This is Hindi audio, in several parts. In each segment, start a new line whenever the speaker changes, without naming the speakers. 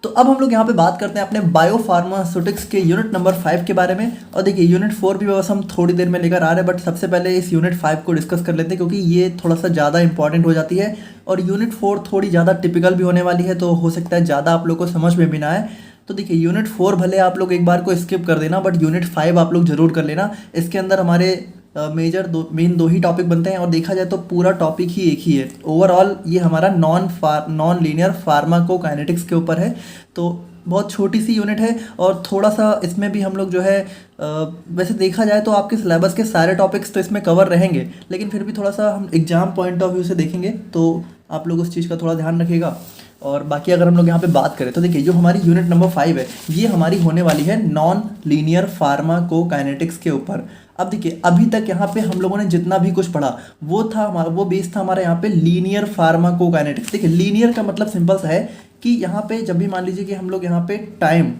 तो अब हम लोग यहाँ पे बात करते हैं अपने बायोफार्मास्यूटिक्स के यूनिट नंबर 5 के बारे में। और देखिए यूनिट 4 भी बस हम थोड़ी देर में लेकर आ रहे हैं, बट सबसे पहले इस यूनिट 5 को डिस्कस कर लेते हैं क्योंकि ये थोड़ा सा ज़्यादा इंपॉर्टेंट हो जाती है। और यूनिट 4 थोड़ी ज़्यादा टिपिकल भी होने वाली है, तो हो सकता है ज़्यादा आप लोग को समझ में भी ना आए। तो देखिए यूनिट 4 भले आप लोग एक बार को स्किप कर देना, बट यूनिट 5 आप लोग जरूर कर लेना। इसके अंदर हमारे मेन दो ही टॉपिक बनते हैं, और देखा जाए तो पूरा टॉपिक ही एक ही है। ओवरऑल ये हमारा नॉन लीनियर फार्माकोकाइनेटिक्स के ऊपर है। तो बहुत छोटी सी यूनिट है, और थोड़ा सा इसमें भी हम लोग जो है वैसे देखा जाए तो आपके सिलेबस के सारे टॉपिक्स तो इसमें कवर रहेंगे, लेकिन फिर भी थोड़ा सा हम एग्जाम पॉइंट ऑफ व्यू से देखेंगे, तो आप लोग उस चीज़ का थोड़ा ध्यान रखिएगा। और बाकी अगर हम लोग यहाँ पे बात करें तो देखिए जो हमारी यूनिट नंबर 5 है, ये हमारी होने वाली है नॉन लीनियर फार्माकोकाइनेटिक्स के ऊपर। अब देखिए अभी तक यहाँ पे हम लोगों ने जितना भी कुछ पढ़ा वो बेस था हमारा यहाँ पे लीनियर फार्माकोकाइनेटिक्स। देखिए लीनियर का मतलब सिंपल सा है कि यहाँ पे जब भी मान लीजिए कि हम लोग यहाँ पे टाइम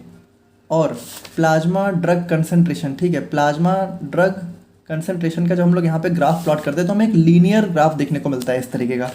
और प्लाज्मा ड्रग कंसंट्रेशन, ठीक है, प्लाज्मा ड्रग कंसंट्रेशन का जब हम लोग यहाँ पे ग्राफ प्लॉट करते हैं तो हमें एक लीनियर ग्राफ देखने को मिलता है इस तरीके का।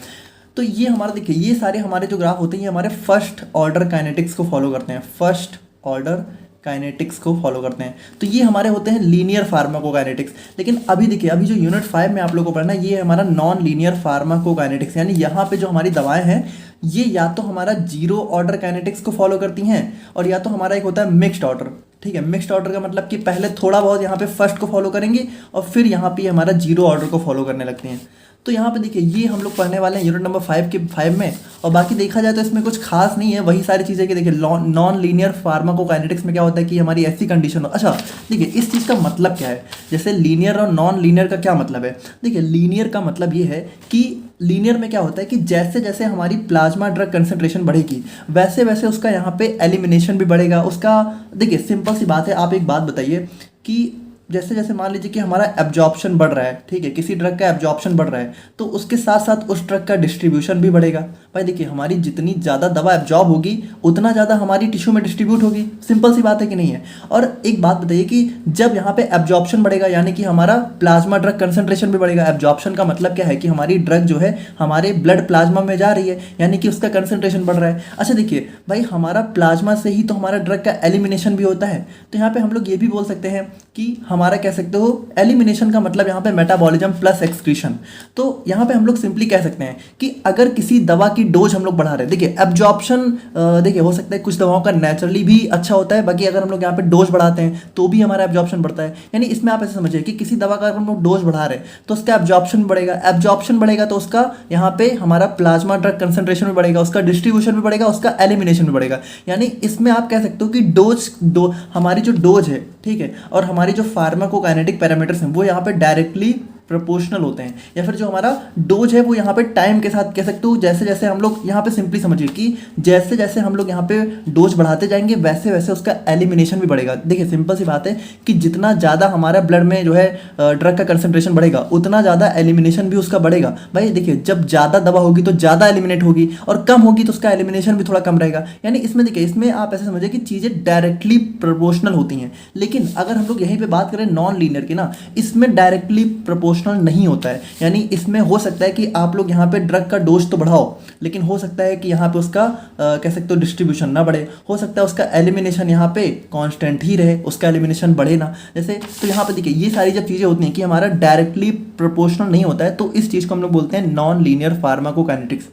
तो ये हमारा देखिए ये सारे हमारे जो ग्राफ होते हैं ये हमारे फर्स्ट ऑर्डर काइनेटिक्स को फॉलो करते हैं, फर्स्ट ऑर्डर काइनेटिक्स को फॉलो करते हैं। तो ये हमारे होते हैं लीनियर फार्माकोकाइनेटिक्स। लेकिन अभी देखिए अभी जो यूनिट 5 में आप लोगों को पढ़ना है ये है हमारा नॉन लीनियर फार्माकोकाइनेटिक्स, यानी यहाँ पे जो हमारी दवाएं हैं ये या तो हमारा जीरो ऑर्डर काइनेटिक्स को फॉलो करती हैं, और या तो हमारा एक होता है मिक्स्ड ऑर्डर। ठीक है, मिक्स्ड ऑर्डर का मतलब कि पहले थोड़ा बहुत यहाँ पे फर्स्ट को फॉलो करेंगे और फिर यहाँ पे हमारा जीरो ऑर्डर को फॉलो करने लगती हैं। तो यहाँ पे देखिए ये हम लोग पढ़ने वाले हैं यूनिट नंबर 5 में। और बाकी देखा जाए तो इसमें कुछ खास नहीं है, वही सारी चीज़ें कि देखिए नॉन लीनियर फार्माकोकाइनेटिक्स में क्या होता है कि हमारी ऐसी कंडीशन हो। अच्छा देखिए इस चीज़ का मतलब क्या है, जैसे लीनियर और नॉन लीनियर का क्या मतलब है। देखिए लीनियर का मतलब ये है कि लीनियर में क्या होता है कि जैसे जैसे हमारी प्लाज्मा ड्रग कंसंट्रेशन बढ़ेगी वैसे वैसे उसका यहाँ पे एलिमिनेशन भी बढ़ेगा उसका। देखिए सिंपल सी बात है, आप एक बात बताइए कि जैसे जैसे मान लीजिए कि हमारा एब्जॉर्प्शन बढ़ रहा है, ठीक है, किसी ड्रग का एब्जॉर्प्शन बढ़ रहा है तो उसके साथ साथ उस ड्रग का डिस्ट्रीब्यूशन भी बढ़ेगा। भाई देखिए हमारी जितनी ज़्यादा दवा एब्जॉर्ब होगी उतना ज़्यादा हमारी टिश्यू में डिस्ट्रीब्यूट होगी, सिंपल सी बात है कि नहीं है। और एक बात बताइए कि जब यहाँ पे एब्जॉर्प्शन बढ़ेगा यानी कि हमारा प्लाज्मा ड्रग कंसंट्रेशन भी बढ़ेगा। एब्जॉर्प्शन का मतलब क्या है कि हमारी ड्रग जो है हमारे ब्लड प्लाज्मा में जा रही है, यानी कि उसका कंसंट्रेशन बढ़ रहा है। अच्छा देखिए भाई हमारा प्लाज्मा से ही तो हमारा ड्रग का एलिमिनेशन भी होता है, तो यहाँ पे हम लोग ये भी बोल सकते हैं कि हमारा कह सकते हो एलिमिनेशन का मतलब यहाँ पे मेटाबॉलिज्म प्लस एक्सक्रीशन। तो यहाँ पे हम लोग सिंपली कह सकते हैं कि अगर किसी दवा की डोज हम लोग बढ़ा रहे हैं, देखिए एब्जॉर्प्शन देखिए हो सकता है कुछ दवाओं का नेचुरली भी अच्छा होता है, बाकी अगर हम लोग यहाँ पे डोज बढ़ाते हैं तो भी हमारा एब्जॉर्प्शन बढ़ता है। यानी इसमें आप ऐसे समझिए कि किसी दवा का अगर हम लोग डोज बढ़ा रहे हैं तो उसका एब्जॉर्प्शन बढ़ेगा, एब्जॉर्प्शन बढ़ेगा तो उसका यहाँ पे हमारा प्लाज्मा ड्रग कंसंट्रेशन भी बढ़ेगा, उसका डिस्ट्रीब्यूशन भी बढ़ेगा, उसका एलिमिनेशन भी बढ़ेगा। यानी इसमें आप कह सकते हो कि हमारी जो डोज है, ठीक है, और हमारी जो फार्माकोकाइनेटिक पैरामीटर्स हैं वो यहाँ पे डायरेक्टली प्रोपोर्शनल होते हैं, या फिर जो हमारा डोज है वो यहाँ पे टाइम के साथ कह सकते हो जैसे जैसे हम लोग यहाँ पे सिंपली समझिए कि जैसे जैसे हम लोग यहाँ पे डोज बढ़ाते जाएंगे वैसे वैसे उसका एलिमिनेशन भी बढ़ेगा। देखिए सिंपल सी बात है कि जितना ज़्यादा हमारा ब्लड में जो है ड्रग का कंसंट्रेशन बढ़ेगा उतना ज़्यादा एलिमिनेशन भी उसका बढ़ेगा। भाई देखिए जब ज़्यादा दवा होगी तो ज़्यादा एलिमिनेट होगी और कम होगी तो उसका एलिमिनेशन भी थोड़ा कम रहेगा। यानी इसमें देखिए इसमें आप ऐसे समझिए कि चीज़ें डायरेक्टली प्रोपोर्शनल होती हैं। लेकिन अगर हम लोग यहीं पर बात करें नॉन लीनियर की ना, इसमें डायरेक्टली प्रोपोर्शनल नहीं होता है। यानी इसमें हो सकता है कि आप लोग यहाँ पे ड्रग का डोज तो बढ़ाओ, लेकिन हो सकता है कि यहाँ पे उसका कह सकते हो डिस्ट्रीब्यूशन ना बढ़े, हो सकता है उसका एलिमिनेशन यहाँ पे कांस्टेंट ही रहे, उसका एलिमिनेशन बढ़े ना। जैसे तो यहाँ पे देखिए ये सारी जब चीज़ें होती हैं कि हमारा डायरेक्टली प्रोपोर्शनल नहीं होता है, तो इस चीज़ को हम लोग बोलते हैं नॉन लीनियर फार्माकोकाइनेटिक्स।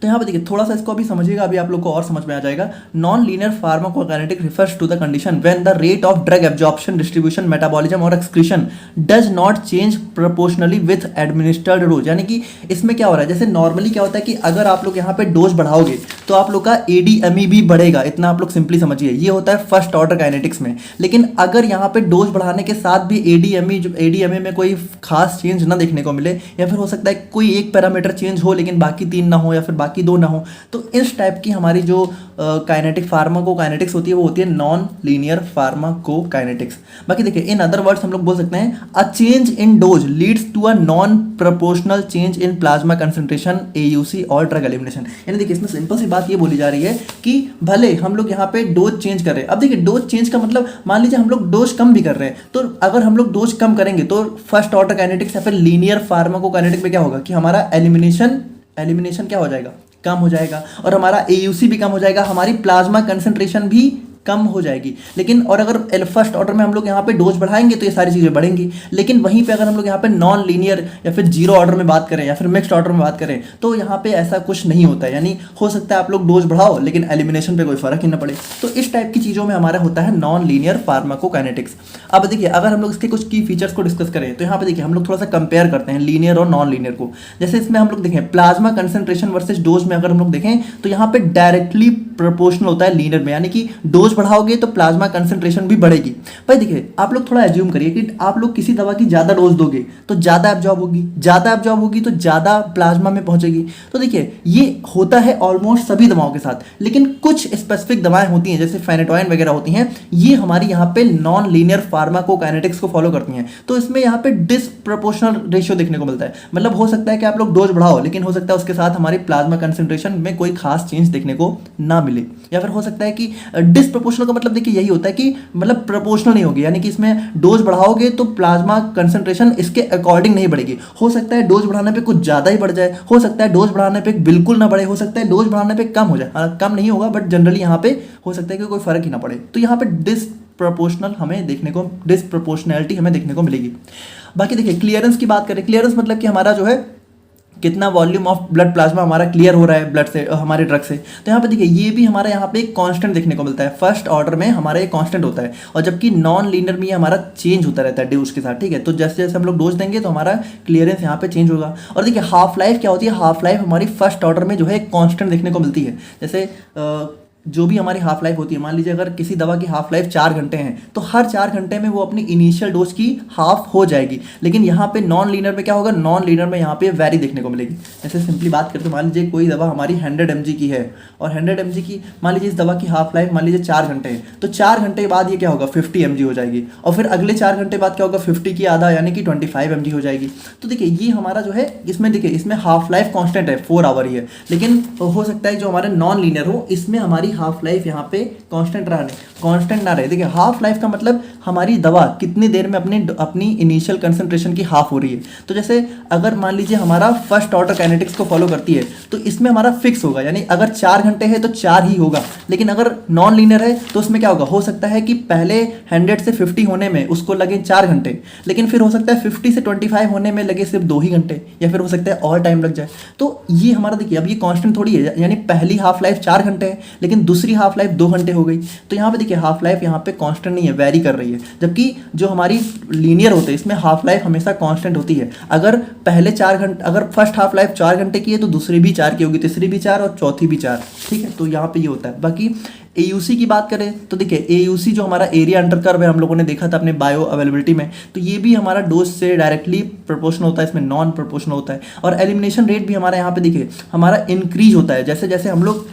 तो यहाँ पे देखिए थोड़ा सा इसको अभी समझिएगा, अभी आप लोग को और समझ में आ जाएगा। Non linear pharmacokinetic refers to the condition when the rate of drug absorption, distribution, metabolism और excretion does not change proportionally with administered dose. यानी कि इसमें क्या हो रहा है, जैसे नॉर्मली क्या होता है कि अगर आप लोग यहाँ पे डोज बढ़ाओगे तो आप लोग का एडीएमई भी बढ़ेगा, इतना आप लोग सिंपली समझिए। ये होता है फर्स्ट ऑर्डर काइनेटिक्स में। लेकिन अगर यहाँ पे डोज बढ़ाने के साथ भी एडीएमई में कोई खास चेंज ना देखने को मिले, या फिर हो सकता है कोई एक पैरामीटर चेंज हो लेकिन बाकी 3 ना हो, या फिर बाकी 2 ना हो, तो इस टाइप की हमारी जो काइनेटिक फार्माकोकाइनेटिक्स होती है वो होती है नॉन लीनियर फार्माकोकाइनेटिक्स। बाकी देखिए इन अदर वर्ड्स हम लोग बोल सकते हैं a change in dose leads to a non proportional change in plasma concentration, AUC और ड्रग एलिमिनेशन। यानी देखिए इसमें सिंपल सी बात ये बोली जा रही है कि भले हम लोग यहाँ पे डोज चेंज कर रहे हैं, अब देखिए डोज चेंज का मतलब मान लीजिए हम लोग डोज कम भी कर रहे हैं, तो अगर हम लोग डोज कम करेंगे तो फर्स्ट ऑर्डर काइनेटिक्स या फिर लीनियर फार्माकोकाइनेटिक में क्या होगा कि हमारा एलिमिनेशन क्या हो जाएगा, कम हो जाएगा और हमारा AUC भी कम हो जाएगा, हमारी प्लाज्मा कंसंट्रेशन भी कम हो जाएगी। लेकिन और अगर फर्स्ट ऑर्डर में हम लोग यहाँ पे डोज बढ़ाएंगे तो ये सारी चीज़ें बढ़ेंगी। लेकिन वहीं पे अगर हम लोग यहाँ पे नॉन लीनियर या फिर जीरो ऑर्डर में बात करें या फिर मिक्स्ड ऑर्डर में बात करें तो यहाँ पे ऐसा कुछ नहीं होता है। यानी हो सकता है आप लोग डोज बढ़ाओ लेकिन एलिमिनेशन पे कोई फर्क ही ना पड़े। तो इस टाइप की चीज़ों में हमारा होता है नॉन लीनियर फार्माकोकाइनेटिक्स। अब देखिए अगर हम लोग इसके कुछ की फीचर्स को डिस्कस करें तो यहाँ पे देखिए हम लोग थोड़ा सा कंपेयर करते हैं लीनियर और नॉन लीनियर को। जैसे इसमें हम लोग देखें प्लाज्मा कंसंट्रेशन वर्सेस डोज में अगर हम लोग देखें तो यहाँ पे डायरेक्टली प्रोपोर्शनल होता है लीनियर में, यानी कि डोज बढ़ाओगे तो प्लाज्मा कंसंट्रेशन भी बढ़ेगी। भाई देखिए आप लोग थोड़ा एज्यूम करिए कि आप लोग किसी दवा की ज़्यादा डोज दोगे तो ज़्यादा एब्जॉर्ब होगी, ज़्यादा एब्जॉर्ब होगी तो ज़्यादा प्लाज्मा में पहुंचेगी। तो देखिए ये होता है ऑलमोस्ट सभी दवाओं के साथ, लेकिन कुछ स्पेसिफिक दवाएं होती हैं जैसे फेनेटोइन वगैरह होती हैं, ये हमारी यहाँ पे नॉन लीनियर फार्माकोकाइनेटिक्स को फॉलो करती हैं। तो इसमें यहाँ पे डिसप्रोपोर्शनल रेशियो देखने को मिलता है। मतलब हो सकता है कि आप लोग डोज बढ़ाओ लेकिन हो सकता है उसके साथ हमारी प्लाज्मा कंसंट्रेशन में कोई खास चेंज देखने को ना मिले, या फिर हो सकता है कि डिसप्रोपोर्शनल का मतलब देखिए यही होता है कि मतलब प्रोपोर्शनल नहीं होगी, यानी कि इसमें डोज बढ़ाओगे तो प्लाज्मा कंसंट्रेशन इसके अकॉर्डिंग नहीं बढ़ेगी। हो सकता है डोज बढ़ाने पे कुछ ज़्यादा ही बढ़ जाए, हो सकता है डोज बढ़ाने पे बिल्कुल ना बढ़े, हो सकता है डोज बढ़ाने पे कम हो जाए। कम नहीं होगा बट जनरली यहाँ पे हो सकता है कि कोई फर्क ही ना पड़े। तो यहाँ पे डिसप्रोपोर्शनल हमें देखने को डिसप्रोपोर्शनैलिटी हमें देखने को मिलेगी। बाकी देखिए क्लियरेंस की बात करें, क्लियरेंस मतलब कि हमारा जो है कितना वॉल्यूम ऑफ ब्लड प्लाज्मा हमारा क्लियर हो रहा है ब्लड से हमारे ड्रग से। तो यहाँ पे देखिए ये भी हमारा यहाँ पे एक कांस्टेंट देखने को मिलता है। फर्स्ट ऑर्डर में हमारा एक कांस्टेंट होता है और जबकि नॉन लीनियर में ये हमारा चेंज होता रहता है डोज के साथ, ठीक है। तो जैसे जैसे हम लोग डोज देंगे तो हमारा क्लियरेंस यहाँ पे चेंज होगा। और देखिए हाफ लाइफ क्या होती है, हाफ लाइफ हमारी फर्स्ट ऑर्डर में जो है एक कॉन्स्टेंट देखने को मिलती है। जैसे जो भी हमारी हाफ लाइफ होती है, मान लीजिए अगर किसी दवा की हाफ लाइफ 4 घंटे हैं तो हर 4 घंटे में वो अपनी इनिशियल डोज की हाफ हो जाएगी। लेकिन यहाँ पे नॉन लीनियर में क्या होगा, नॉन लीनियर में यहाँ पे वैरी देखने को मिलेगी। जैसे सिंपली बात करते मान लीजिए कोई दवा हमारी 100 mg की है और 100 mg की मान लीजिए इस दवा की हाफ लाइफ मान लीजिए 4 घंटे है, तो 4 घंटे बाद ये क्या होगा 50 mg हो जाएगी और फिर अगले 4 घंटे बाद क्या होगा 50 की आधा यानी कि 25 mg हो जाएगी। तो देखिए ये हमारा जो है इसमें देखिए इसमें हाफ लाइफ कॉन्स्टेंट है 4 आवर ही है, लेकिन हो सकता है जो हमारे नॉन लीनियर हो इसमें हमारी हाफ लाइफ यहाँ कांस्टेंट ना रहे। देखिए हाफ लाइफ का मतलब हमारी दवा कितनी देर में अपनी इनिशियल कंसंट्रेशन की हाफ हो रही है। तो जैसे अगर मान लीजिए हमारा फर्स्ट ऑर्डर काइनेटिक्स को फॉलो करती है तो इसमें हमारा फिक्स होगा, यानी अगर 4 घंटे है तो 4 ही होगा। लेकिन अगर नॉन लीनियर है तो उसमें क्या होगा, हो सकता है कि पहले 100 से 50 होने में उसको लगे 4 घंटे, लेकिन फिर हो सकता है 50 से 25 होने में लगे सिर्फ 2 ही घंटे, या फिर हो सकता है और टाइम लग जाए। तो ये हमारा देखिए अब ये कांस्टेंट थोड़ी है, यानी पहली हाफ लाइफ 4 घंटे है लेकिन दूसरी हाफ लाइफ 2 घंटे हो गई। तो यहाँ पे देखिए हाफ लाइफ यहाँ पे कांस्टेंट नहीं है, वैरी कर रही है। जबकि जो हमारी लीनियर होते हैं इसमें हाफ लाइफ हमेशा कांस्टेंट होती है। अगर पहले 4 घंटे, अगर फर्स्ट हाफ लाइफ 4 घंटे की है तो दूसरी भी 4 की होगी, तीसरी भी 4 और चौथी भी 4, ठीक है। तो यहाँ पे ये होता है। बाकी AUC की बात करें तो देखिए AUC जो हमारा एरिया अंडर कर्व है हम लोगों ने देखा था अपने बायो अवेलेबिलिटी में, तो ये भी हमारा डोज से डायरेक्टली प्रोपोर्शनल होता है, इसमें नॉन प्रोपोर्शनल होता है। और एलिमिनेशन रेट भी हमारा यहाँ पे देखिए हमारा इंक्रीज होता है जैसे जैसे हम लोग,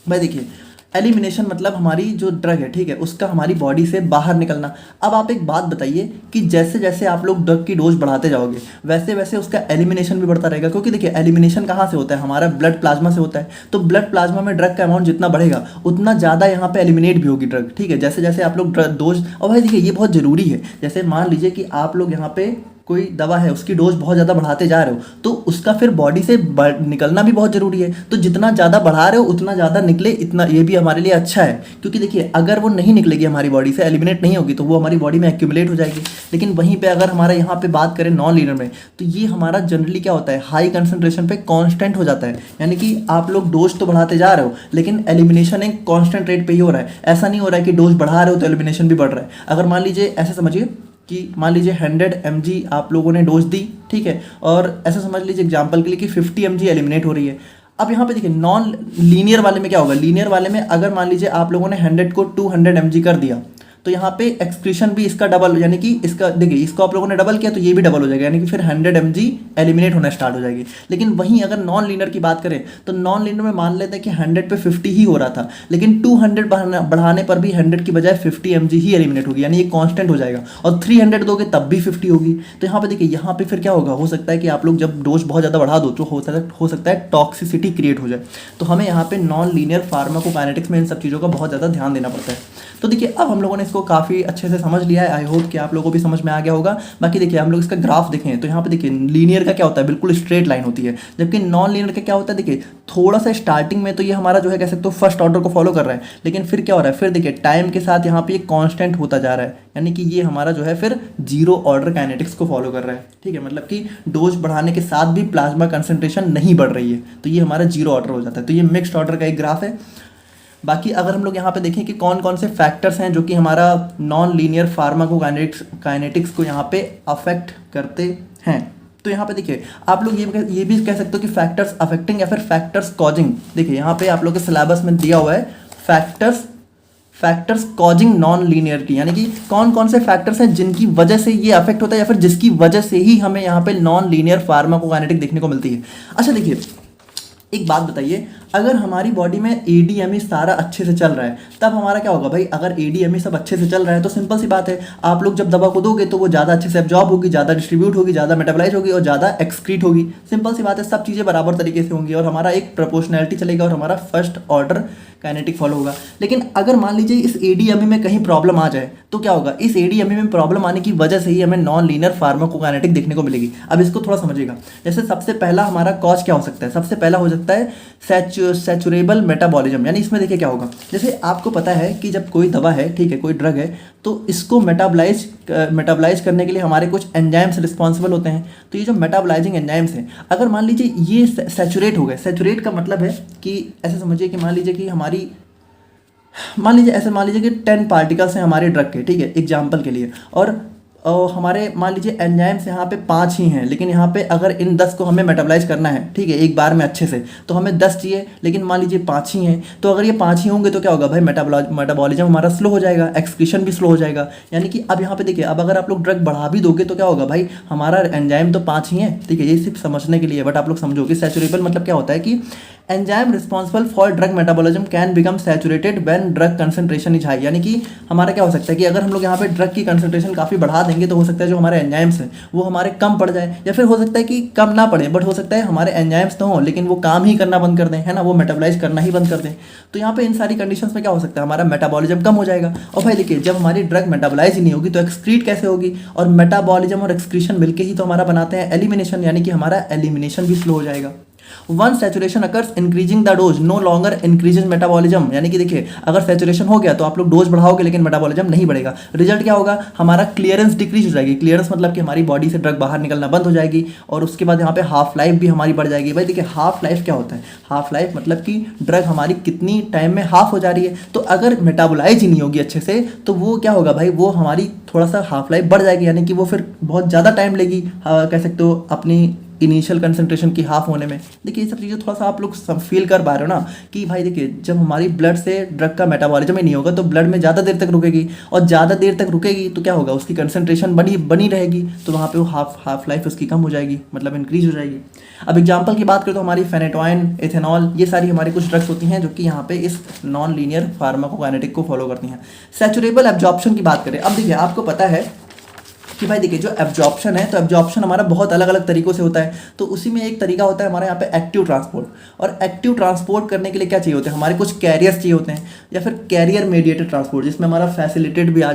भाई देखिए एलिमिनेशन मतलब हमारी जो ड्रग है, ठीक है, उसका हमारी बॉडी से बाहर निकलना। अब आप एक बात बताइए कि जैसे जैसे आप लोग ड्रग की डोज बढ़ाते जाओगे वैसे वैसे उसका एलिमिनेशन भी बढ़ता रहेगा, क्योंकि देखिए एलिमिनेशन कहाँ से होता है, हमारा ब्लड प्लाज्मा से होता है। तो ब्लड प्लाज्मा में ड्रग का अमाउंट जितना बढ़ेगा उतना ज़्यादा यहाँ पे एलिमिनेट भी होगी ड्रग, ठीक है। जैसे जैसे आप लोग डोज, और भाई देखिए ये बहुत ज़रूरी है। जैसे मान लीजिए कि आप लोग यहाँ पे कोई दवा है उसकी डोज बहुत ज़्यादा बढ़ाते जा रहे हो तो उसका फिर बॉडी से निकलना भी बहुत ज़रूरी है। तो जितना ज़्यादा बढ़ा रहे हो उतना ज़्यादा निकले, इतना ये भी हमारे लिए अच्छा है। क्योंकि देखिए अगर वो नहीं निकलेगी हमारी बॉडी से, एलिमिनेट नहीं होगी, तो वो हमारी बॉडी में एक्यूमुलेट हो जाएगी। लेकिन वहीं पे अगर हमारा यहाँ पे बात करें नॉन लीनियर में, तो ये हमारा जनरली क्या होता है, हाई कंसंट्रेशन पे कांस्टेंट हो जाता है। यानी कि आप लोग डोज तो बढ़ाते जा रहे हो लेकिन एलिमिनेशन एक कांस्टेंट रेट पे ही हो रहा है। ऐसा नहीं हो रहा है कि डोज बढ़ा रहे हो तो एलिमिनेशन भी बढ़ रहा है। अगर मान लीजिए ऐसे समझिए कि मान लीजिए 100 mg आप लोगों ने डोज दी, ठीक है, और ऐसा समझ लीजिए एग्जांपल के लिए कि 50 mg एलिमिनेट हो रही है। अब यहाँ पे देखिए नॉन लीनियर वाले में क्या होगा, लीनियर वाले में अगर मान लीजिए आप लोगों ने 100 को 200 mg कर दिया तो यहाँ पे एक्सक्रीशन भी इसका डबल, यानी कि इसका देखिए इसको आप लोगों ने डबल किया तो ये भी डबल हो जाएगा, यानी कि फिर 100 mg एलिमिनेट होना स्टार्ट हो जाएगी। लेकिन वहीं अगर नॉन लीनियर की बात करें तो नॉन लीनियर में मान लेते हैं कि 100 पे 50 ही हो रहा था, लेकिन 200 बढ़ाने पर भी 100 की बजाय 50 mg ही एलिमिनेट होगी, यानी ये कांस्टेंट हो जाएगा। और 300 दोगे तब भी 50 होगी। तो यहाँ पे देखिए यहाँ पे फिर क्या होगा, हो सकता है कि आप लोग जब डोज बहुत ज़्यादा बढ़ा दो तो हो सकता है टॉक्सिसिटी क्रिएट हो जाए। तो हमें यहाँ पे नॉन लीनियर फार्माकोकाइनेटिक्स में इन सब चीज़ों का बहुत ज़्यादा ध्यान देना पड़ता है। तो देखिए अब हम लोगों ने को काफ़ी अच्छे से समझ लिया है। आई होप कि आप लोगों को भी समझ में आ गया होगा। बाकी देखिए हम लोग इसका ग्राफ देखें तो यहाँ पे देखिए लीनियर का क्या होता है, बिल्कुल स्ट्रेट लाइन होती है, जबकि नॉन लीनियर का क्या होता है, देखिए थोड़ा सा स्टार्टिंग में तो ये हमारा जो है कह सकते हो फर्स्ट ऑर्डर को फॉलो कर रहा है, लेकिन फिर क्या हो रहा है, फिर देखिए टाइम के साथ यहाँ पे ये कांस्टेंट होता जा रहा है, यानी कि ये हमारा जो है फिर जीरो ऑर्डर काइनेटिक्स को फॉलो कर रहा है। ठीक है, मतलब कि डोज बढ़ाने के साथ भी प्लाज्मा कंसंट्रेशन नहीं बढ़ रही है, तो ये हमारा जीरो ऑर्डर हो जाता है। तो ये मिक्स्ड ऑर्डर का एक ग्राफ है। बाकी अगर हम लोग यहाँ पे देखें कि कौन कौन से फैक्टर्स हैं जो कि हमारा नॉन लीनियर फार्माकोकाइनेटिक्स को यहाँ पे अफेक्ट करते हैं, तो यहाँ पे देखिए आप लोग ये भी कह सकते हो कि फैक्टर्स अफेक्टिंग या फिर फैक्टर्स कॉजिंग। देखिए यहाँ पे आप लोग के सिलेबस में दिया हुआ है फैक्टर्स कॉजिंग नॉन लीनियरिटी, यानी कि कौन कौन से फैक्टर्स हैं जिनकी वजह से ये अफेक्ट होता है या फिर जिसकी वजह से ही हमें यहाँ पे नॉन लीनियर फार्माकोकाइनेटिक देखने को मिलती है। अच्छा देखिए एक बात बताइए, अगर हमारी बॉडी में एडीएमई सारा अच्छे से चल रहा है तब हमारा क्या होगा भाई, अगर एडीएमई सब अच्छे से चल रहा है तो सिंपल सी बात है, आप लोग जब दवा को दोगे तो वो ज़्यादा अच्छे से एब्जॉर्ब होगी, ज़्यादा डिस्ट्रीब्यूट होगी, ज़्यादा मेटाबलाइज होगी और ज़्यादा एक्सक्रीट होगी। सिंपल सी बात है, सब चीज़ें बराबर तरीके से होंगी और हमारा एक प्रोपोर्शनैलिटी चलेगा और हमारा फर्स्ट ऑर्डर काइनेटिक फॉलो होगा। लेकिन अगर मान लीजिए इस एडीएमई में कहीं प्रॉब्लम आ जाए तो क्या होगा, इस एडीएमई में प्रॉब्लम आने की वजह से ही हमें नॉन लीनियर फार्माकोकाइनेटिक देखने को मिलेगी। अब इसको थोड़ा समझिएगा, जैसे सबसे पहला हमारा कॉज क्या हो सकता है, सबसे पहला हो सकता है सैचुरेबल मेटाबॉलिज्म, यानी इसमें देखिए क्या होगा, जैसे आपको पता है कि जब कोई दवा है, ठीक है, कोई ड्रग है, तो इसको मेटाबलाइज करने के लिए हमारे कुछ एंजाइम्स रिस्पॉन्सिबल होते हैं। तो ये जो मेटाबलाइजिंग एंजाइम्स हैं, अगर मान लीजिए ये सैचुरेट हो गए, सैचुरेट का मतलब है कि ऐसे समझिए कि मान लीजिए कि मान लीजिए कि 10 पार्टिकल्स हैं हमारे ड्रग के, ठीक है, एग्जाम्पल के लिए, और हमारे मान लीजिए एंजाइम्स यहाँ पे 5 ही हैं, लेकिन यहाँ पे अगर इन 10 को हमें मेटाबलाइज करना है, ठीक है, एक बार में अच्छे से, तो हमें 10 चाहिए, लेकिन मान लीजिए 5 ही हैं, तो अगर ये 5 ही होंगे तो क्या होगा भाई, मेटाबॉलिज्म हमारा स्लो हो जाएगा, एक्सक्रीशन भी स्लो हो जाएगा। यानी कि अब यहाँ पे देखिए, अब अगर आप लोग ड्रग बढ़ा भी दोगे तो क्या होगा भाई, हमारा एंजाइम तो 5 ही है, ठीक है, ये सिर्फ समझने के लिए, बट आप लोग समझो कि सैचुरेबल मतलब क्या होता है कि enzyme responsible for drug metabolism can become saturated when drug concentration is high, यानी कि हमारा क्या हो सकता है कि अगर हम लोग यहाँ पे ड्रग की कंसंट्रेशन काफ़ी बढ़ा देंगे तो हो सकता है जो हमारे एंजाइम्स हैं वो हमारे कम पड़ जाए, या फिर हो सकता है कि कम ना पड़े, बट हो सकता है हमारे एंजाइम्स तो हों लेकिन वो काम ही करना बंद कर दें, है ना, वो मेटाबलाइज करना ही बंद कर दें। तो यहाँ पे इन सारी कंडीशंस में क्या हो सकता है, हमारा मेटाबॉलिज्म कम हो जाएगा। और भाई देखिए, जब हमारी ड्रग मेटाबलाइज ही नहीं होगी तो एक्सक्रीट कैसे होगी, और मेटाबॉलिज्म और एक्सक्रीशन मिलके ही तो हमारा बनाते हैं एलिमिनेशन, यानी कि हमारा एलिमिनेशन भी स्लो हो जाएगा। Once saturation occurs increasing the dose no longer increases metabolism, यानी कि देखिए अगर सैचुरेशन हो गया तो आप लोग डोज बढ़ाओगे लेकिन मेटाबॉलिज्म नहीं बढ़ेगा। रिजल्ट क्या होगा, हमारा क्लियरेंस डिक्रीज हो जाएगी। क्लियरेंस मतलब कि हमारी बॉडी से ड्रग बाहर निकलना बंद हो जाएगी, और उसके बाद यहाँ पे हाफ लाइफ भी हमारी बढ़ जाएगी। भाई देखिए हाफ लाइफ क्या होता है, हाफ लाइफ मतलब कि ड्रग हमारी कितनी टाइम में हाफ हो जा रही है। तो अगर मेटाबोलाइज ही नहीं होगी अच्छे से तो वो क्या होगा भाई, वो हमारी थोड़ा सा हाफ लाइफ बढ़ जाएगी, यानी कि वो फिर बहुत ज़्यादा टाइम लेगी, कह सकते हो अपनी इनिशियल कंसंट्रेशन की हाफ होने में। देखिए ये सब चीज़ें थोड़ा सा आप लोग फील कर पा रहे हो ना कि भाई देखिए जब हमारी ब्लड से ड्रग का मेटाबॉलिज्म ही नहीं होगा तो ब्लड में ज़्यादा देर तक रुकेगी, और ज़्यादा देर तक रुकेगी तो क्या होगा, उसकी कंसंट्रेशन बनी रहेगी, तो वहाँ पे वो हाफ लाइफ उसकी कम हो जाएगी, मतलब इंक्रीज हो जाएगी। अब एग्जाम्पल की बात करें तो हमारी फेनेटोइन, एथेनॉल, ये सारी हमारी कुछ ड्रग्स होती हैं जो कि यहाँ पे इस नॉन लीनियर फार्माकोकाइनेटिक को फॉलो करती हैं। सैचुरेबल एब्जॉर्प्शन की बात करें, अब देखिए आपको पता है कि भाई देखिए जो एब्जॉर्प्शन है, तो एब्जॉर्प्शन हमारा बहुत अलग अलग तरीकों से होता है। तो उसी में एक तरीका होता है हमारे यहाँ पे एक्टिव ट्रांसपोर्ट, और एक्टिव ट्रांसपोर्ट करने के लिए क्या चाहिए होते हैं, हमारे कुछ कैरियर्स चाहिए होते हैं, या फिर कैरियर मेडिएटेड ट्रांसपोर्ट, जिसमें हमारा फैसिलिटेटेड भी आ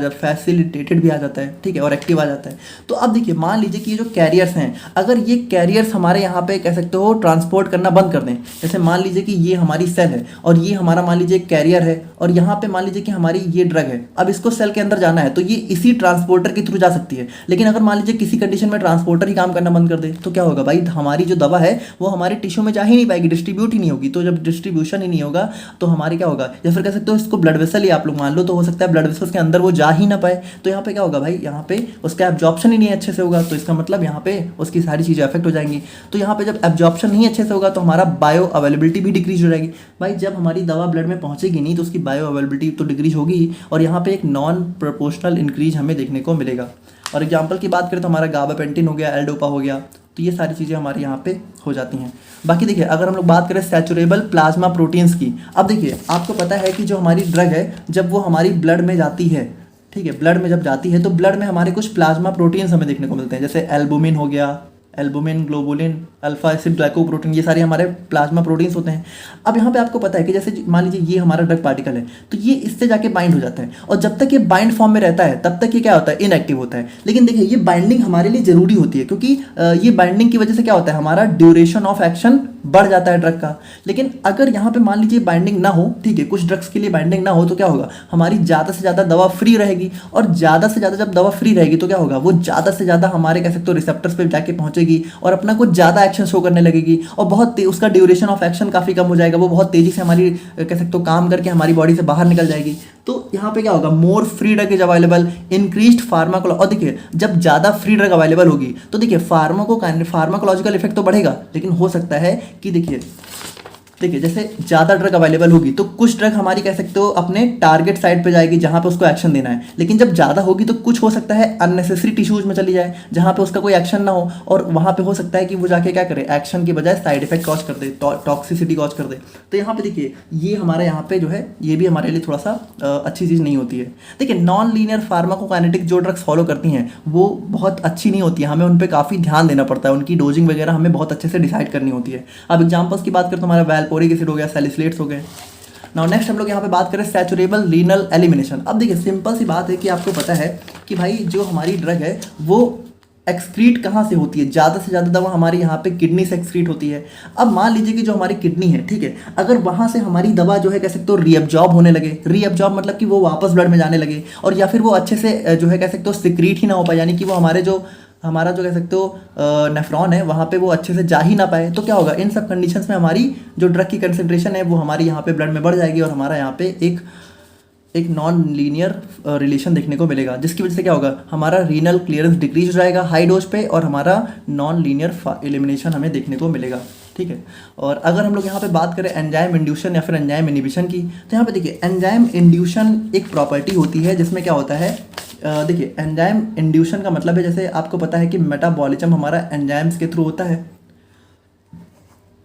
जाता है, ठीक है, और एक्टिव आ जाता है। तो अब देखिए मान लीजिए कि ये जो कैरियर्स हैं, अगर ये कैरियर्स हमारे यहाँ पे कह सकते हो ट्रांसपोर्ट करना बंद कर दें, जैसे मान लीजिए कि ये हमारी सेल है और ये हमारा मान लीजिए कैरियर है, और यहाँ पे मान लीजिए कि हमारी ये ड्रग है, अब इसको सेल के अंदर जाना है तो ये इसी ट्रांसपोर्टर के थ्रू जा सकती है। लेकिन अगर मान लीजिए किसी कंडीशन में ट्रांसपोर्टर ही काम करना बंद कर दे तो क्या होगा भाई, हमारी जो दवा है वो हमारे टिश्यू में जा ही नहीं पाएगी, डिस्ट्रीब्यूट ही नहीं होगी। तो जब डिस्ट्रीब्यूशन ही नहीं होगा तो हमारे क्या होगा, या फिर कह सकते हो इसको ब्लड वेसल ही आप लोग मान लो, तो हो सकता है ब्लड वेसल्स के अंदर वो जा ही ना पाए। तो यहाँ पे क्या होगा भाई, यहाँ पे उसका एब्जॉर्प्शन ही नहीं अच्छे से होगा, तो इसका मतलब यहाँ पे उसकी सारी चीज़ें अफेक्ट हो जाएंगी। तो यहाँ पे जब एब्जॉर्प्शन नहीं अच्छे से होगा तो हमारा बायो अवेलेबिलिटी भी डिक्रीज हो जाएगी। भाई जब हमारी दवा ब्लड में पहुँचेगी नहीं तो उसकी बायो अवेलेबिलिटी तो डिक्रीज होगी, और यहाँ पे एक नॉन प्रोपोर्शनल इंक्रीज हमें देखने को मिलेगा। और एग्जाम्पल की बात करें तो हमारा गाबापेंटिन हो गया, एल-डोपा हो गया, तो ये सारी चीज़ें हमारे यहाँ पे हो जाती हैं। बाकी देखिए अगर हम लोग बात करें सैचुरेबल प्लाज्मा प्रोटीन्स की, अब देखिए आपको पता है कि जो हमारी ड्रग है जब वो हमारी ब्लड में जाती है, ठीक है, ब्लड में जब जाती है तो ब्लड में हमारे कुछ प्लाज्मा प्रोटीन्स हमें देखने को मिलते हैं, जैसे एल्बुमिन हो गया, albumin, globulin, alpha acid glycoprotein, ये सारे हमारे प्लाज्मा प्रोटीन्स होते हैं। अब यहाँ पे आपको पता है कि जैसे मान लीजिए ये हमारा ड्रग पार्टिकल है, तो ये इससे जाके बाइंड हो जाता है, और जब तक ये बाइंड फॉर्म में रहता है तब तक ये क्या होता है, इनएक्टिव होता है। लेकिन देखिए ये बाइंडिंग हमारे लिए जरूरी होती है, क्योंकि ये बाइंडिंग की वजह से क्या होता है, हमारा ड्यूरेशन ऑफ एक्शन बढ़ जाता है ड्रग का। लेकिन अगर यहाँ पे मान लीजिए बाइंडिंग ना हो, ठीक है, कुछ ड्रग्स के लिए बाइंडिंग ना हो, तो क्या होगा, हमारी ज़्यादा से ज़्यादा दवा फ्री रहेगी, और ज़्यादा से ज़्यादा जब दवा फ्री रहेगी तो क्या होगा, वो ज़्यादा से ज़्यादा हमारे कह सकते हो रिसेप्टर्स पे जाके पहुंचेगी और अपना कुछ ज़्यादा एक्शन शो करने लगेगी, और उसका ड्यूरेशन ऑफ एक्शन काफ़ी कम हो जाएगा, वो बहुत तेज़ी से हमारी कह सकते हो काम करके हमारी बॉडी से बाहर निकल जाएगी। तो यहाँ पे क्या होगा, more free drug is available, increased pharmacology. और देखिए जब ज़्यादा फ्री ड्रग अवेलेबल होगी तो देखिए फार्माकोलॉजिकल इफेक्ट तो बढ़ेगा, लेकिन हो सकता है कि देखिए जैसे ज़्यादा ड्रग अवेलेबल होगी तो कुछ ड्रग हमारी कह सकते हो अपने टारगेट साइड पे जाएगी जहाँ पे उसको एक्शन देना है, लेकिन जब ज़्यादा होगी तो कुछ हो सकता है अननेसेसरी टिश्यूज में चली जाए जहाँ पे उसका कोई एक्शन ना हो, और वहाँ पे हो सकता है कि वो जाके क्या करे, एक्शन की बजाय साइड इफेक्ट कॉज कर दे, टॉक्सिसिटी कॉज कर दे। तो यहाँ पे देखिए ये हमारे यहाँ पे जो है ये भी हमारे लिए थोड़ा सा अच्छी चीज़ नहीं होती है। देखिए नॉन लीनियर फार्माकोकाइनेटिक जो ड्रग्स फॉलो करती हैं वो बहुत अच्छी नहीं होती है, हमें उन पर काफ़ी ध्यान देना पड़ता है, उनकी डोजिंग वगैरह हमें बहुत अच्छे से डिसाइड करनी होती है। अब एग्जाम्पल्स की बात करें तो हमारा वैल्पोरिक एसिड हो गया, सैलिसिलेट्स हो गए। नाउ नेक्स्ट हम लोग यहाँ पे बात करें सैचुरेबल रीनल एलिमिनेशन। अब देखिए सिंपल सी बात है कि आपको पता है कि भाई जो हमारी ड्रग है वो एक्सक्रीट कहाँ से होती है, ज़्यादा से ज़्यादा दवा हमारे यहाँ पे किडनी से एक्सक्रीट होती है। अब मान लीजिए कि जो हमारी किडनी है, ठीक है, अगर वहाँ से हमारी दवा जो है कह सकते हो रीअब्जॉर्ब होने लगे, रीअब्जॉर्ब मतलब कि वो वापस ब्लड में जाने लगे, और या फिर वो अच्छे से जो है कह सकते हो सिक्रीट ही ना हो पाए, यानी कि वो हमारा जो कह सकते हो नेफ्रॉन है वहाँ पे वो अच्छे से जा ही ना पाए, तो क्या होगा, इन सब कंडीशंस में हमारी जो ड्रग की कंसंट्रेशन है वो हमारी यहाँ पे ब्लड में बढ़ जाएगी, और हमारा यहाँ पे एक नॉन लीनियर रिलेशन देखने को मिलेगा, जिसकी वजह से क्या होगा, हमारा रीनल क्लियरेंस डिक्रीज हो जाएगा हाई डोज पे, और हमारा नॉन लीनियर एलिमिनेशन हमें देखने को मिलेगा। ठीक है, और अगर हम लोग यहाँ पे बात करें एंजाइम इंड्यूशन या फिर एंजाइम इनिबिशन की, तो यहाँ पे देखिए एंजाइम इंड्यूशन एक प्रॉपर्टी होती है जिसमें क्या होता है, देखिए एंजाइम इंड्यूशन का मतलब है, जैसे आपको पता है कि मेटाबॉलिज्म हमारा एंजाइम्स के थ्रू होता है,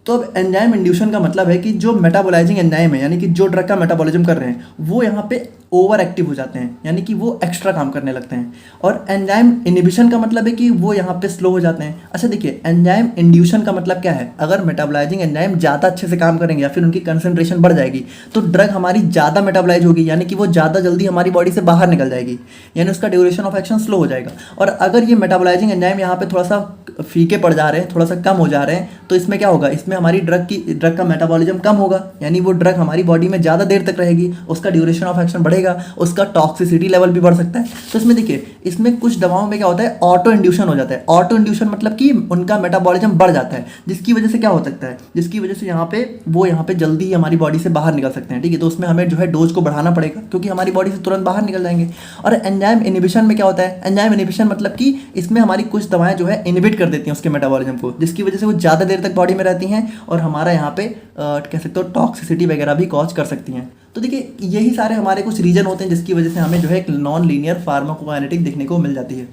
तो अब एंजाइम इंड्यूशन का मतलब है कि जो मेटाबोलाइजिंग एंजाइम है, यानी कि जो ड्रग का मेटाबॉलिज्म कर रहे हैं, वो यहाँ पे ओवर एक्टिव हो जाते हैं, यानी कि वो एक्स्ट्रा काम करने लगते हैं। और एंजाइम इनिबिशन का मतलब है कि वो यहाँ पे स्लो हो जाते हैं। अच्छा देखिए एंजाइम इंड्यूशन का मतलब क्या है, अगर मेटाबोलाइजिंग एंजाइम ज़्यादा अच्छे से काम करेंगे या फिर उनकी कंसंट्रेशन बढ़ जाएगी तो ड्रग हमारी ज़्यादा मेटाबोलाइज होगी, यानी कि वो ज़्यादा जल्दी हमारी बॉडी से बाहर निकल जाएगी, यानी उसका ड्यूरेशन ऑफ एक्शन स्लो हो जाएगा। और अगर ये मेटाबोलाइजिंग एंजाइम यहाँ पे थोड़ा सा फीके पड़ जा रहे हैं, थोड़ा सा कम हो जा रहे हैं, तो इसमें क्या होगा, इसमें हमारी ड्रग का मेटाबॉलिज्म कम होगा, यानी वो ड्रग हमारी बॉडी में ज़्यादा देर तक रहेगी, उसका ड्यूरेशन ऑफ एक्शन बढ़ेगा, उसका टॉक्सिसिटी लेवल भी बढ़ सकता है। तो इसमें देखिए इसमें कुछ दवाओं में क्या होता है, ऑटो इंड्यूशन हो जाता है। ऑटो इंड्यूशन मतलब कि उनका मेटाबॉलिज्म बढ़ जाता है, जिसकी वजह से क्या हो सकता है, जिसकी वजह से यहाँ पे जल्दी ही हमारी बॉडी से बाहर निकल सकते हैं। ठीक है, तो उसमें हमें जो है डोज को बढ़ाना पड़ेगा, क्योंकि हमारी बॉडी से तुरंत बाहर निकल जाएंगे। और एंजाइम इनिबिशन में क्या होता है, एंजाइम इनिबिशन मतलब कि इसमें हमारी कुछ दवाएं जो है इनिबिट कर देती हैं उसके मेटाबॉलिज्म को, जिसकी वजह से वो ज़्यादा देर तक बॉडी में रहती हैं और हमारा यहाँ पे कह सकते हो टॉक्सिसिटी वगैरह भी कॉज कर सकती हैं। तो देखिए यही सारे हमारे कुछ रीजन होते हैं जिसकी वजह से हमें जो है एक नॉन लीनियर फार्माकोकाइनेटिक देखने को मिल जाती है।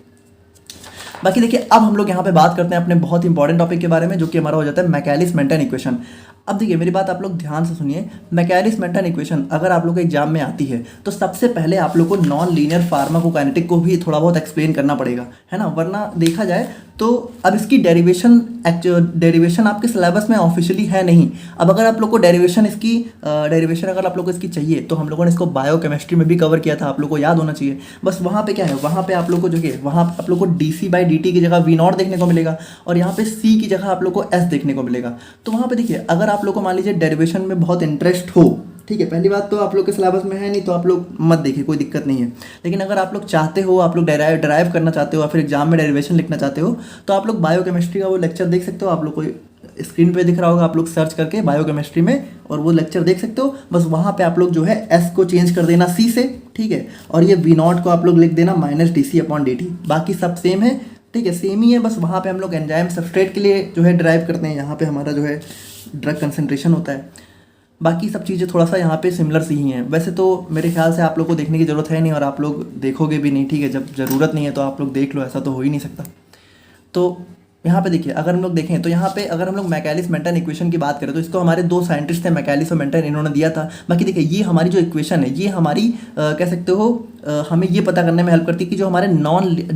बाकी देखिए अब हम लोग यहाँ पे बात करते हैं अपने बहुत इंपॉर्टेंट टॉपिक के बारे में, जो कि हमारा हो जाता है मैकेलिस मेंटन इक्वेशन। अब देखिए मेरी बात आप लोग ध्यान से सुनिए, मैकेलिस मेंटन इक्वेशन अगर आप लोग के एग्जाम में आती है तो सबसे पहले आप लोग को नॉन लीनियर फार्माकोकाइनेटिक को भी थोड़ा बहुत एक्सप्लेन करना पड़ेगा, है ना, वरना देखा जाए तो अब इसकी डेरिवेशन आपके सिलेबस में ऑफिशियली है नहीं। अब अगर आप लोग को डेरिवेशन अगर आप लोग को इसकी चाहिए तो हम लोगों ने इसको बायोकेमिस्ट्री में भी कवर किया था, आप लोग को याद होना चाहिए। बस वहाँ पे क्या है, वहाँ पे आप लोग को जो है वहाँ आप लोग को dc/dt की जगह v0 देखने को मिलेगा, और यहाँ पे c की जगह आप लोग को s देखने को मिलेगा। तो वहाँ पे देखिए अगर आप लोग को मान लीजिए डेरिवेशन में बहुत इंटरेस्ट हो, ठीक है, पहली बात तो आप लोग के सिलेबस में है नहीं तो आप लोग मत देखिए, कोई दिक्कत नहीं है। लेकिन अगर आप लोग चाहते हो, आप लोग ड्राइव करना चाहते हो या फिर एग्जाम में डेरिवेशन लिखना चाहते हो, तो आप लोग बायोकेमिस्ट्री का वो लेक्चर देख सकते हो, आप लोग को स्क्रीन पे दिख रहा होगा, आप लोग सर्च करके बायोकेमिस्ट्री में और वो लेक्चर देख सकते हो। बस वहाँ पे आप लोग जो है एस को चेंज कर देना सी से, ठीक है, और ये v0 को आप लोग लिख देना -dc/dt, बाकी सब सेम है, ठीक है, सेम ही है। बस वहाँ पे हम लोग एंजाइम सबस्ट्रेट के लिए जो है ड्राइव करते हैं, यहाँ पे हमारा जो है ड्रग कंसंट्रेशन होता है। बाकी सब चीज़ें थोड़ा सा यहाँ पे सिमिलर सी ही हैं। वैसे तो मेरे ख्याल से आप लोग को देखने की ज़रूरत है नहीं, और आप लोग देखोगे भी नहीं, ठीक है, जब ज़रूरत नहीं है तो आप लोग देख लो, ऐसा तो हो ही नहीं सकता। तो यहाँ पे देखिए अगर हम लोग देखें तो यहाँ पे अगर हम लोग मैकेलिस मेंटन इक्वेशन की बात करें तो इसको हमारे दो साइंटिस्ट थे, मैकेलिस और मेंटन, इन्होंने दिया था। बाकी देखिए ये हमारी जो इक्वेशन है ये हमारी कह सकते हो हमें ये पता करने में हेल्प करती है कि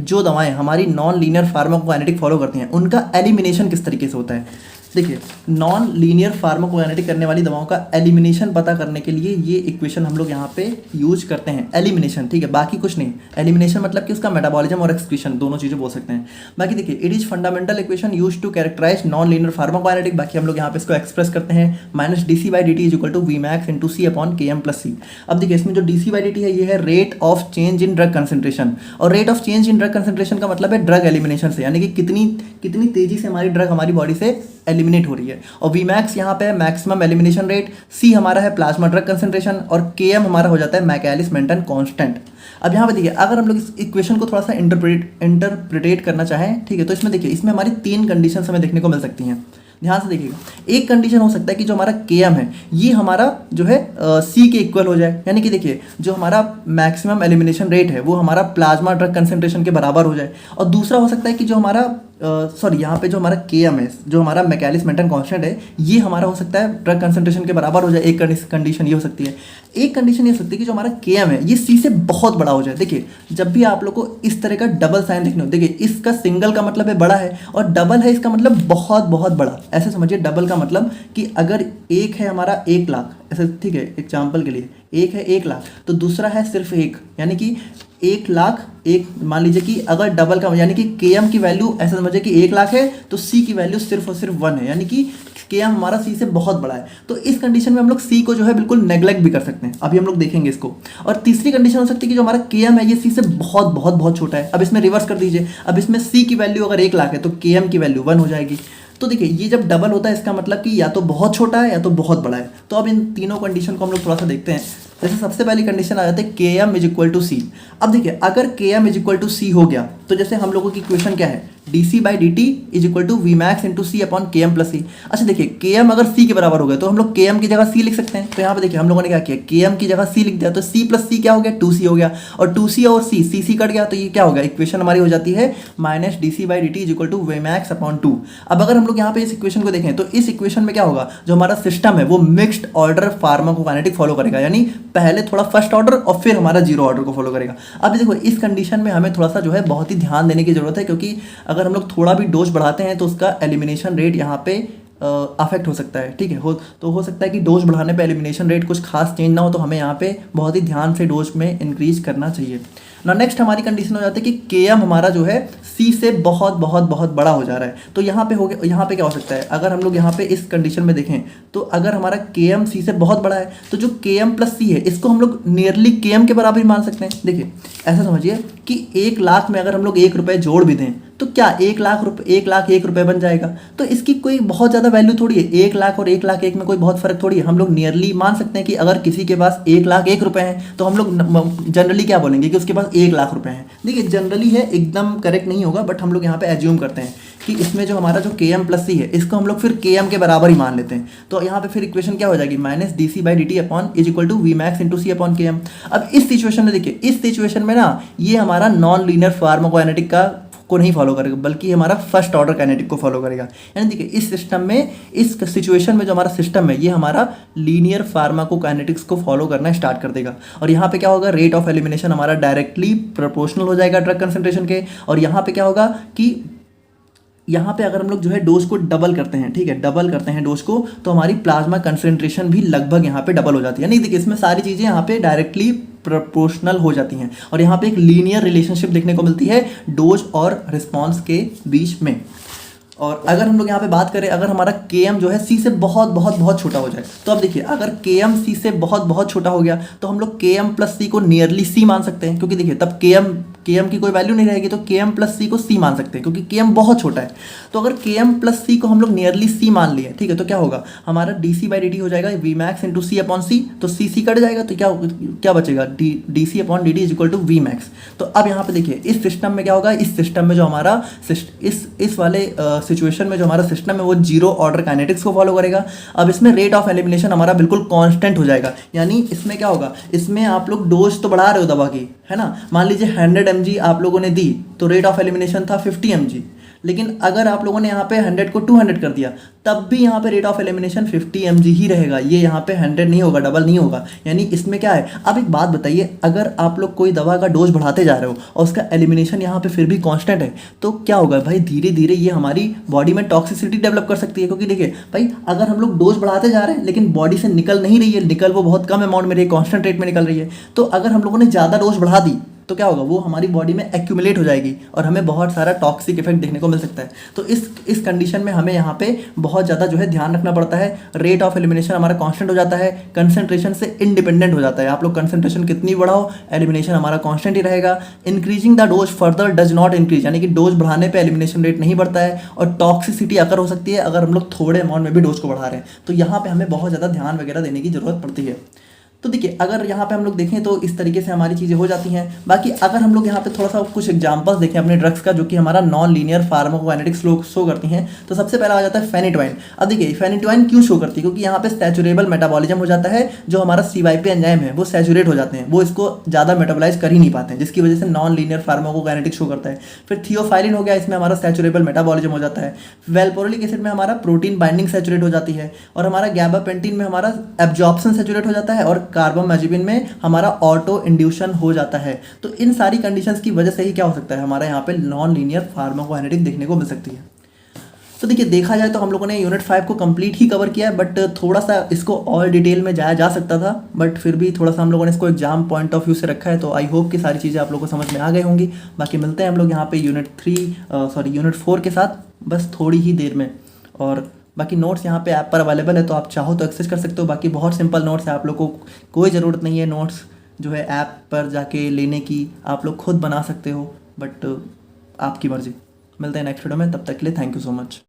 जो दवाएं हमारी नॉन लीनियर फार्माकोकाइनेटिक फॉलो करती हैं उनका एलिमिनेशन किस तरीके से होता है। देखिए, नॉन लीनियर फार्माकोकाइनेटिक करने वाली दवाओं का एलिमिनेशन पता करने के लिए ये इक्वेशन हम लोग यहाँ पे यूज करते हैं, एलिमिनेशन, ठीक है, बाकी कुछ नहीं। एलिमिनेशन मतलब कि उसका मेटाबॉलिज्म और एक्सक्रीशन दोनों चीज़ें बोल सकते हैं। बाकी देखिए, it is fundamental equation use to characterise non linear pharmacokinetic. बाकी हम लोग यहाँ पे इसको एक्सप्रेस करते हैं -dc/dt is equal to Vmax into C upon Km plus C। अब देखिए, इसमें जो dc/dt है ये है rate of change in drug concentration, और rate of change in drug concentration का मतलब है ड्रग एलिमिनेशन से, यानी कि कितनी तेजी से हमारी ड्रग हमारी बॉडी से एलिमिनेट हो रही है। और Vmax यहाँ पे है मैक्सिमम एलिमिनेशन रेट, C हमारा है प्लाज्मा ड्रग कंसेंट्रेशन, और Km हमारा हो जाता है मैकलिस मेंटन कांस्टेंट। अब यहाँ पे देखिए, अगर हम लोग इस इक्वेशन को थोड़ा सा इंटरप्रिटेट करना चाहें, ठीक है, तो इसमें देखिए, इसमें हमारी 3 कंडीशन हमें देखने को मिल सकती हैं। ध्यान से देखिएगा, एक कंडीशन हो सकता है कि जो हमारा Km है ये हमारा जो है C के इक्वल हो जाए, यानी कि देखिए जो हमारा मैक्सिमम एलिमिनेशन रेट है वो हमारा प्लाज्मा ड्रग कंसेंट्रेशन के बराबर हो जाए। और दूसरा हो सकता है कि जो हमारा यहाँ पे जो हमारा Km है, जो हमारा मैकलिस मेंटन कांस्टेंट है, ये हमारा हो सकता है ड्रग कंसेंट्रेशन के बराबर हो जाए। एक कंडीशन ये हो सकती है। एक कंडीशन ये हो सकती है कि जो हमारा Km है ये C से बहुत बड़ा हो जाए। देखिए, जब भी आप लोग को इस तरह का डबल साइन देखने हो, देखिए इसका सिंगल का मतलब है बड़ा है और डबल है इसका मतलब बहुत बहुत बड़ा। ऐसे समझिए, डबल का मतलब कि अगर एक है हमारा 1 लाख, ऐसे, ठीक है, एग्जाम्पल के लिए एक है 1 लाख तो दूसरा है सिर्फ 1, यानी कि 1 लाख एक, मान लीजिए कि अगर डबल का यानी कि Km की वैल्यू ऐसा समझिए कि 1 लाख है तो C की वैल्यू सिर्फ और सिर्फ 1 है, यानी कि Km हमारा C से बहुत बड़ा है। तो इस कंडीशन में हम लोग C को जो है बिल्कुल नेग्लेक्ट भी कर सकते हैं, अभी हम लोग देखेंगे इसको। और तीसरी कंडीशन हो सकती है कि जो हमारा Km है ये C से बहुत बहुत बहुत छोटा है। अब इसमें रिवर्स कर दीजिए, अब इसमें C की वैल्यू अगर 1 लाख है तो Km की वैल्यू 1 हो जाएगी। तो देखिए, ये जब डबल होता है इसका मतलब कि या तो बहुत छोटा है या तो बहुत बड़ा है। तो अब इन तीनों कंडीशन को हम लोग थोड़ा सा देखते हैं। जैसे सबसे पहली कंडीशन आ जाती है Km is equal to C। अब देखिए, अगर Km is equal to C हो गया तो जैसे हम लोगों की इक्वेशन क्या है, dc/dt is equal to Vmax into C upon Km plus C। अच्छा देखिए, Km अगर C के बराबर हो गया तो हम लोग Km की जगह C लिख सकते हैं। तो यहाँ पे देखिए हम लोगों ने क्या किया, Km की जगह C लिख दिया, तो C प्लस C क्या हो गया, 2C हो गया, और 2C और C कट गया, तो ये क्या होगा, इक्वेशन हमारी हो जाती है -dc/dt is equal to Vmax upon 2। अब अगर हम लोग यहाँ पे इस इक्वेशन को देखें तो इस इक्वेशन में क्या होगा, जो हमारा सिस्टम है वो मिक्स्ड ऑर्डर फार्माकोकाइनेटिक फॉलो करेगा, यानी पहले थोड़ा फर्स्ट ऑर्डर और फिर हमारा जीरो ऑर्डर को फॉलो करेगा। अब देखो, इस कंडीशन में हमें थोड़ा सा जो है बहुत ही ध्यान देने की जरूरत है, क्योंकि अगर हम लोग थोड़ा भी डोज बढ़ाते हैं तो उसका एलिमिनेशन रेट यहाँ पे अफेक्ट हो सकता है, ठीक है। हो सकता है कि डोज बढ़ाने पे एलिमिनेशन रेट कुछ खास चेंज ना हो, तो हमें यहाँ पे बहुत ही ध्यान से डोज में इंक्रीज करना चाहिए ना। नेक्स्ट हमारी कंडीशन हो जाती है कि Km हमारा जो है C से बहुत बहुत बहुत बड़ा हो जा रहा है। तो यहाँ पे हो गया, यहाँ पे क्या हो सकता है, अगर हम लोग यहाँ पे इस कंडीशन में देखें तो अगर हमारा Km C से बहुत बड़ा है तो जो Km प्लस C है इसको हम लोग नियरली Km के बराबर ही मान सकते हैं। देखिए, ऐसा समझिए कि 1 लाख में अगर हम लोग 1 रुपये जोड़ भी दें तो क्या 1 लाख 1 रुपये बन जाएगा। तो इसकी कोई बहुत ज़्यादा वैल्यू थोड़ी है, 1 लाख और 1 लाख 1 में कोई बहुत फर्क थोड़ी है। हम लोग नियरली मान सकते हैं कि अगर किसी के पास 1 लाख 1 रुपये हैं तो हम लोग जनरली क्या बोलेंगे कि उसके पास 1 लाख रुपये हैं। देखिए, जनरली है, एकदम करेक्ट नहीं होगा, बट हम लोग यहाँ पे एज्यूम करते हैं कि इसमें जो हमारा जो Km प्लस C है इसको हम लोग फिर Km के बराबर ही मान लेते हैं। तो यहाँ पे फिर इक्वेशन क्या हो जाएगी, -dc/dt upon is equal to Vmax into C upon Km। अब इस सिचुएशन में देखिए, इस सिचुएशन में ना ये हमारा नॉन लीनियर फार्माकोकाइनेटिक को नहीं फॉलो करेगा, बल्कि हमारा फर्स्ट ऑर्डर काइनेटिक को फॉलो करेगा। यानी देखिए, इस सिस्टम में, इस सिचुएशन में जो हमारा सिस्टम है ये हमारा लीनियर फार्माकोकाइनेटिक्स को फॉलो करना स्टार्ट कर देगा। और यहाँ पे क्या होगा, रेट ऑफ एलिमिनेशन हमारा डायरेक्टली प्रोपोर्शनल हो जाएगा ड्रग कंसेंट्रेशन के। और यहाँ पे क्या होगा कि यहाँ पे अगर हम लोग जो है डोज को डबल करते हैं, ठीक है, डबल करते हैं डोज को, तो हमारी प्लाज्मा कंसेंट्रेशन भी लगभग यहाँ पे डबल हो जाती है। नहीं देखिए, इसमें सारी चीज़ें यहाँ पे डायरेक्टली प्रोपोर्शनल हो जाती हैं और यहाँ पे एक लीनियर रिलेशनशिप देखने को मिलती है डोज और रिस्पॉन्स के बीच में। और अगर हम लोग यहाँ पे बात करें, अगर हमारा Km जो है C से बहुत बहुत बहुत छोटा हो जाए, तो अब देखिए, अगर Km C से बहुत बहुत छोटा हो गया तो हम लोग Km प्लस C को नियरली C मान सकते हैं, क्योंकि देखिए तब Km की कोई वैल्यू नहीं रहेगी, तो Km प्लस C को C मान सकते हैं क्योंकि Km बहुत छोटा है। तो अगर Km प्लस C को हम लोग नियरली C मान लिए, ठीक है, तो क्या होगा, हमारा dc/dt हो जाएगा Vmax into C upon C। तो C कट जाएगा तो क्या बचेगा, dc upon dt is equal to Vmax। तो अब यहाँ पे देखिए, इस सिस्टम में क्या होगा, इस सिस्टम में जो हमारा इस वाले सिचुएशन में जो हमारा सिस्टम है वो जीरो ऑर्डर काइनेटिक्स को फॉलो करेगा। अब इसमें रेट ऑफ एलिमिनेशन हमारा बिल्कुल कांस्टेंट हो जाएगा, यानी इसमें क्या होगा, इसमें आप लोग डोज तो बढ़ा रहे हो दवा की, है ना। मान लीजिए 100 mg आप लोगों ने दी तो रेट ऑफ एलिमिनेशन था 50 mg, लेकिन अगर आप लोगों ने यहाँ पे 100 को 200 कर दिया तब भी यहाँ पे रेट ऑफ एलिमिनेशन 50 mg ही रहेगा, ये यहाँ पे 100 नहीं होगा, डबल नहीं होगा। यानी इसमें क्या है, अब एक बात बताइए, अगर आप लोग कोई दवा का डोज बढ़ाते जा रहे हो और उसका एलिमिनेशन यहाँ पे फिर भी कांस्टेंट है तो क्या होगा भाई, धीरे धीरे ये हमारी बॉडी में टॉक्सिसिटी डेवलप कर सकती है। क्योंकि देखिए भाई, अगर हम लोग डोज बढ़ाते जा रहे हैं लेकिन बॉडी से निकल नहीं रही है, निकल वो बहुत कम अमाउंट में रही है, कॉन्स्टेंट रेट में निकल रही है, तो अगर हम लोगों ने ज़्यादा डोज बढ़ा दी तो क्या होगा, वो हमारी बॉडी में एक्यूमुलेट हो जाएगी और हमें बहुत सारा टॉक्सिक इफेक्ट देखने को मिल सकता है। तो इस कंडीशन में हमें यहाँ पे बहुत ज़्यादा जो है ध्यान रखना पड़ता है। रेट ऑफ एलिमिनेशन हमारा कांस्टेंट हो जाता है, कंसंट्रेशन से इंडिपेंडेंट हो जाता है। आप लोग कंसंट्रेशन कितनी बढ़ाओ, एलिमिनेशन हमारा कांस्टेंट ही रहेगा। Increasing the dose further does not increase, यानी कि डोज बढ़ाने पे एलिमिनेशन रेट नहीं बढ़ता है। और टॉक्सिसिटी अगर हो सकती है अगर हम लोग थोड़े अमाउंट में भी डोज को बढ़ा रहे हैं, तो यहाँ पे हमें बहुत ज़्यादा ध्यान वगैरह देने की जरूरत पड़ती है। तो देखिए, अगर यहाँ पे हम लोग देखें तो इस तरीके से हमारी चीज़ें हो जाती हैं। बाकी अगर हम लोग यहाँ पे थोड़ा सा कुछ एग्जांपल्स देखें अपने ड्रग्स का, जो कि हमारा नॉन लीनियर फार्माकोकाइनेटिक्स शो करती हैं, तो सबसे पहला आ जाता है फेनिटोइन। अब देखिए, फेनिटोइन क्यों शो करती है, क्योंकि यहाँ पे सैचुरेबल मेटाबॉलिज्म हो जाता है। जो हमारा CYP एंजाइम है वो सैचुरेट हो जाते हैं, वो इसको ज़्यादा मेटाबोलाइज कर ही नहीं पाते हैं, जिसकी वजह से नॉन लीनियर फार्माकोकाइनेटिक्स शो करता है। फिर थियोफाइलिन हो गया, इसमें हमारा सैचुरेबल मेटाबॉलिज्म हो जाता है। वेलपोरिक एसिड में हमारा प्रोटीन बाइंडिंग सैचुरेट हो जाती है, और हमारा गैबापेंटिन में हमारा एब्जॉर्प्शन सैचुरेट हो जाता है, और कार्बामेजिबिन में हमारा ऑटो इंड्यूशन हो जाता है। तो इन सारी कंडीशंस की वजह से ही क्या हो सकता है, हमारा यहाँ पे नॉन लीनियर फार्माकोकाइनेटिक देखने को मिल सकती है। तो देखिए, देखा जाए तो हम लोगों ने यूनिट 5 को कंप्लीट ही कवर किया है, बट थोड़ा सा इसको और डिटेल में जाया जा सकता था, बट फिर भी थोड़ा सा हम लोगों ने इसको एग्जाम पॉइंट ऑफ व्यू से रखा है। तो आई होप कि सारी चीज़ें आप लोगों को समझ में आ गई होंगी। बाकी मिलते हैं हम लोग यहाँ पे यूनिट 4 के साथ बस थोड़ी ही देर में। और बाकी नोट्स यहाँ पे ऐप पर अवेलेबल है, तो आप चाहो तो एक्सेस कर सकते हो। बाकी बहुत सिंपल नोट्स है, आप लोग को कोई ज़रूरत नहीं है नोट्स जो है ऐप पर जाके लेने की, आप लोग खुद बना सकते हो, बट आपकी मर्ज़ी। मिलते हैं नेक्स्ट वीडियो में, तब तक के लिए थैंक यू सो मच।